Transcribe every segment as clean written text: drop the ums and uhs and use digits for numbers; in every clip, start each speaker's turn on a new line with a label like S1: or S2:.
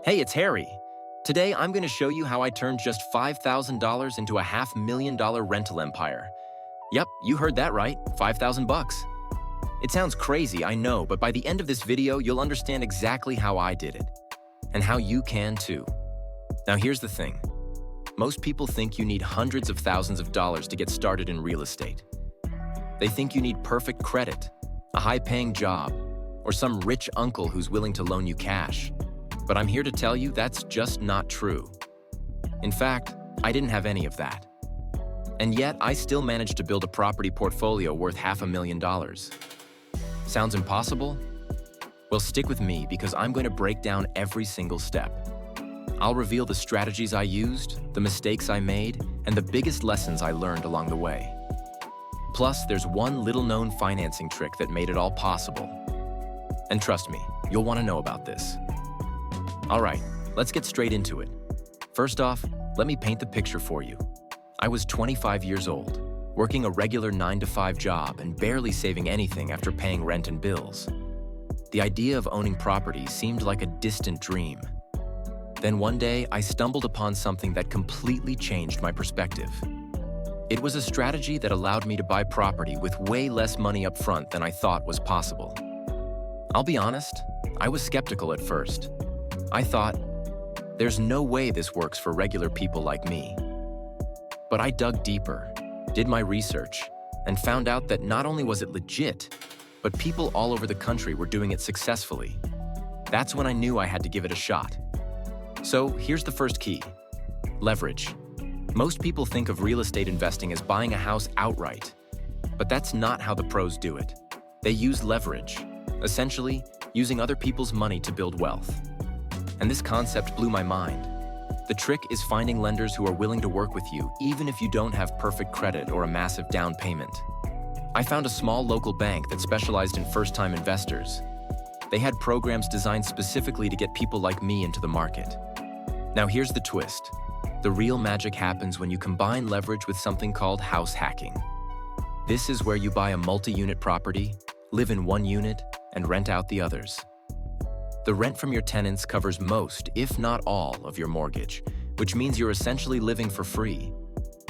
S1: Hey, it's Harry. Today, I'm going to show you how I turned just $5,000 into a $500,000 rental empire. Yep, you heard that right, 5,000 bucks. It sounds crazy, I know, but by the end of this video, you'll understand exactly how I did it. And how you can too. Now here's the thing. Most people think you need hundreds of thousands of dollars to get started in real estate. They think you need perfect credit, a high-paying job, or some rich uncle who's willing to loan you cash. But I'm here to tell you that's just not true. In fact, I didn't have any of that. And yet, I still managed to build a property portfolio worth $500,000. Sounds impossible? Well, stick with me because I'm going to break down every single step. I'll reveal the strategies I used, the mistakes I made, and the biggest lessons I learned along the way. Plus, there's one little-known financing trick that made it all possible. And trust me, you'll want to know about this. All right, let's get straight into it. First off, let me paint the picture for you. I was 25 years old, working a regular 9-to-5 job and barely saving anything after paying rent and bills. The idea of owning property seemed like a distant dream. Then one day, I stumbled upon something that completely changed my perspective. It was a strategy that allowed me to buy property with way less money up front than I thought was possible. I'll be honest, I was skeptical at first. I thought, there's no way this works for regular people like me. But I dug deeper, did my research, and found out that not only was it legit, but people all over the country were doing it successfully. That's when I knew I had to give it a shot. So here's the first key: leverage. Most people think of real estate investing as buying a house outright, but that's not how the pros do it. They use leverage, essentially using other people's money to build wealth. And this concept blew my mind. The trick is finding lenders who are willing to work with you even if you don't have perfect credit or a massive down payment. I found a small local bank that specialized in first-time investors. They had programs designed specifically to get people like me into the market. Now here's the twist. The real magic happens when you combine leverage with something called house hacking. This is where you buy a multi-unit property, live in one unit, and rent out the others. The rent from your tenants covers most, if not all, of your mortgage, which means you're essentially living for free.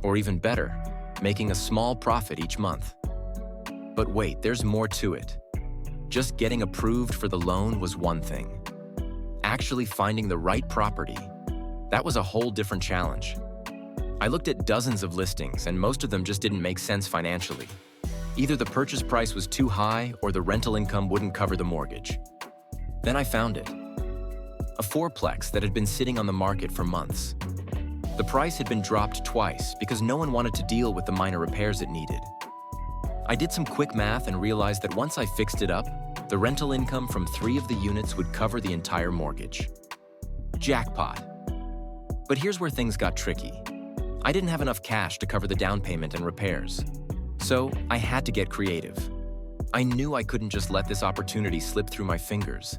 S1: Or even better, making a small profit each month. But wait, there's more to it. Just getting approved for the loan was one thing. Actually finding the right property, that was a whole different challenge. I looked at dozens of listings, and most of them just didn't make sense financially. Either the purchase price was too high or the rental income wouldn't cover the mortgage. Then I found it. A fourplex that had been sitting on the market for months. The price had been dropped twice because no one wanted to deal with the minor repairs it needed. I did some quick math and realized that once I fixed it up, the rental income from 3 of the units would cover the entire mortgage. Jackpot. But here's where things got tricky. I didn't have enough cash to cover the down payment and repairs. So I had to get creative. I knew I couldn't just let this opportunity slip through my fingers.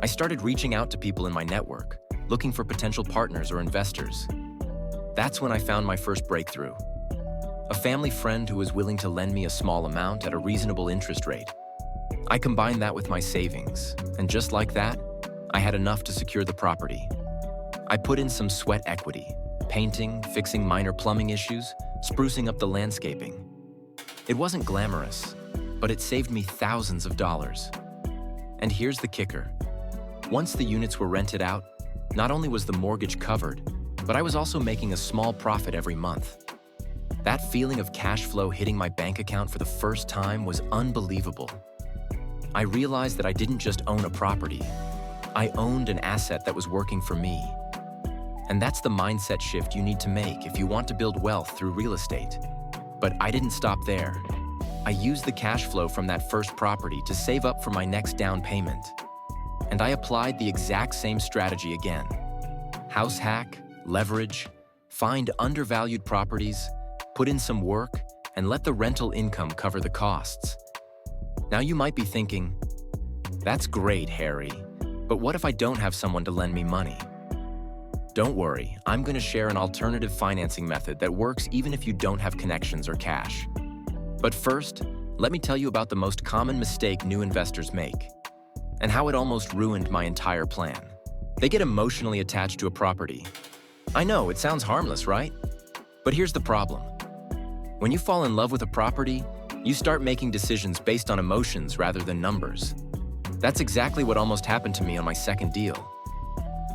S1: I started reaching out to people in my network, looking for potential partners or investors. That's when I found my first breakthrough. A family friend who was willing to lend me a small amount at a reasonable interest rate. I combined that with my savings, and just like that, I had enough to secure the property. I put in some sweat equity, painting, fixing minor plumbing issues, sprucing up the landscaping. It wasn't glamorous, but it saved me thousands of dollars. And here's the kicker. Once the units were rented out, not only was the mortgage covered, but I was also making a small profit every month. That feeling of cash flow hitting my bank account for the first time was unbelievable. I realized that I didn't just own a property. I owned an asset that was working for me. And that's the mindset shift you need to make if you want to build wealth through real estate. But I didn't stop there. I used the cash flow from that first property to save up for my next down payment. And I applied the exact same strategy again. House hack, leverage, find undervalued properties, put in some work, and let the rental income cover the costs. Now you might be thinking, that's great, Harry, but what if I don't have someone to lend me money? Don't worry, I'm going to share an alternative financing method that works even if you don't have connections or cash. But first, let me tell you about the most common mistake new investors make, and how it almost ruined my entire plan. They get emotionally attached to a property. I know, it sounds harmless, right? But here's the problem. When you fall in love with a property, you start making decisions based on emotions rather than numbers. That's exactly what almost happened to me on my second deal.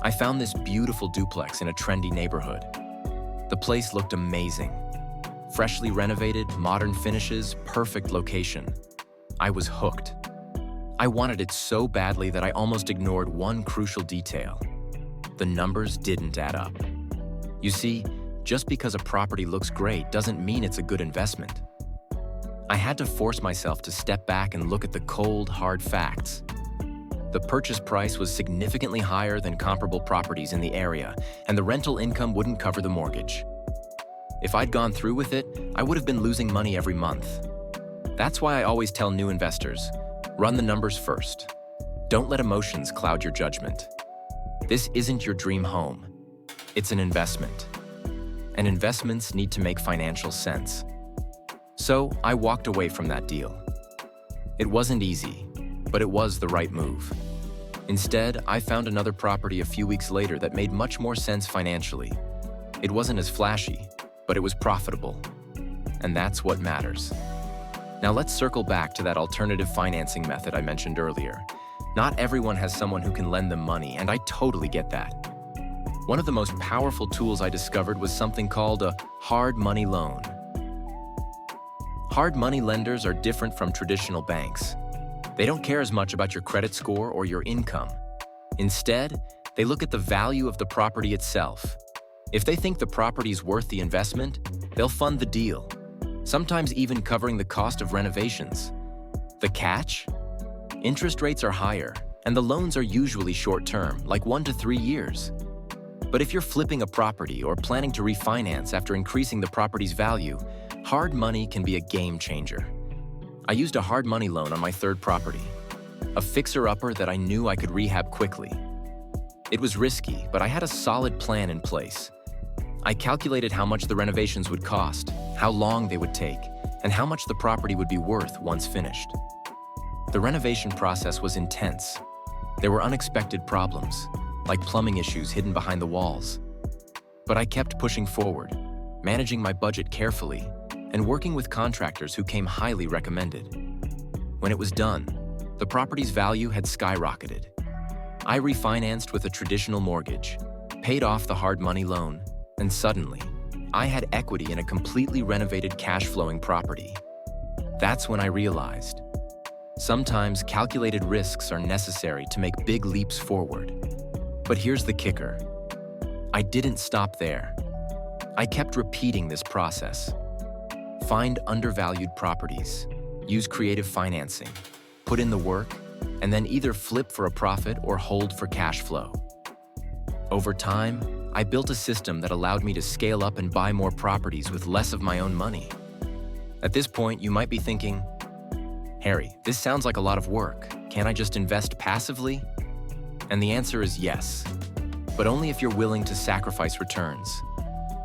S1: I found this beautiful duplex in a trendy neighborhood. The place looked amazing. Freshly renovated, modern finishes, perfect location. I was hooked. I wanted it so badly that I almost ignored one crucial detail. The numbers didn't add up. You see, just because a property looks great doesn't mean it's a good investment. I had to force myself to step back and look at the cold, hard facts. The purchase price was significantly higher than comparable properties in the area, and the rental income wouldn't cover the mortgage. If I'd gone through with it, I would have been losing money every month. That's why I always tell new investors, run the numbers first. Don't let emotions cloud your judgment. This isn't your dream home. It's an investment. And investments need to make financial sense. So I walked away from that deal. It wasn't easy, but it was the right move. Instead, I found another property a few weeks later that made much more sense financially. It wasn't as flashy, but it was profitable. And that's what matters. Now let's circle back to that alternative financing method I mentioned earlier. Not everyone has someone who can lend them money, and I totally get that. One of the most powerful tools I discovered was something called a hard money loan. Hard money lenders are different from traditional banks. They don't care as much about your credit score or your income. Instead, they look at the value of the property itself. If they think the property's worth the investment, they'll fund the deal, sometimes even covering the cost of renovations. The catch? Interest rates are higher, and the loans are usually short-term, like 1 to 3 years. But if you're flipping a property or planning to refinance after increasing the property's value, hard money can be a game changer. I used a hard money loan on my third property, a fixer-upper that I knew I could rehab quickly. It was risky, but I had a solid plan in place. I calculated how much the renovations would cost, how long they would take, and how much the property would be worth once finished. The renovation process was intense. There were unexpected problems, like plumbing issues hidden behind the walls. But I kept pushing forward, managing my budget carefully, and working with contractors who came highly recommended. When it was done, the property's value had skyrocketed. I refinanced with a traditional mortgage, paid off the hard money loan, and suddenly, I had equity in a completely renovated cash-flowing property. That's when I realized, sometimes calculated risks are necessary to make big leaps forward. But here's the kicker. I didn't stop there. I kept repeating this process. Find undervalued properties, use creative financing, put in the work, and then either flip for a profit or hold for cash flow. Over time, I built a system that allowed me to scale up and buy more properties with less of my own money. At this point, you might be thinking, Harry, this sounds like a lot of work. Can't I just invest passively? And the answer is yes, but only if you're willing to sacrifice returns.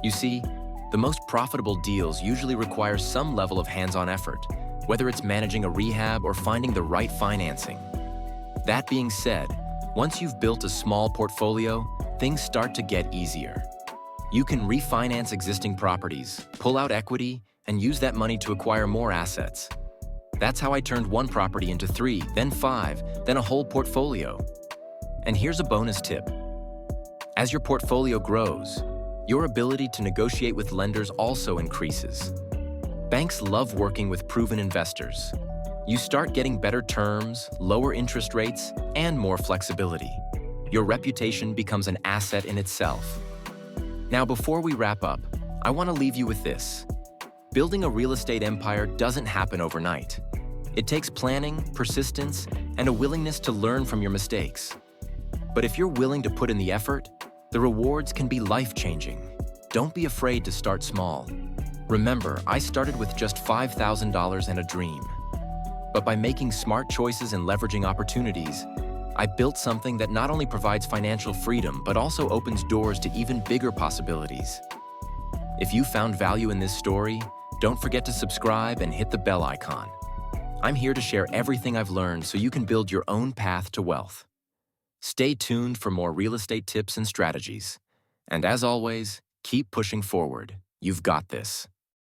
S1: You see, the most profitable deals usually require some level of hands-on effort, whether it's managing a rehab or finding the right financing. That being said, once you've built a small portfolio, things start to get easier. You can refinance existing properties, pull out equity, and use that money to acquire more assets. That's how I turned one property into 3, then 5, then a whole portfolio. And here's a bonus tip. As your portfolio grows, your ability to negotiate with lenders also increases. Banks love working with proven investors. You start getting better terms, lower interest rates, and more flexibility. Your reputation becomes an asset in itself. Now, before we wrap up, I want to leave you with this. Building a real estate empire doesn't happen overnight. It takes planning, persistence, and a willingness to learn from your mistakes. But if you're willing to put in the effort, the rewards can be life-changing. Don't be afraid to start small. Remember, I started with just $5,000 and a dream. But by making smart choices and leveraging opportunities, I built something that not only provides financial freedom, but also opens doors to even bigger possibilities. If you found value in this story, don't forget to subscribe and hit the bell icon. I'm here to share everything I've learned so you can build your own path to wealth. Stay tuned for more real estate tips and strategies. And as always, keep pushing forward. You've got this.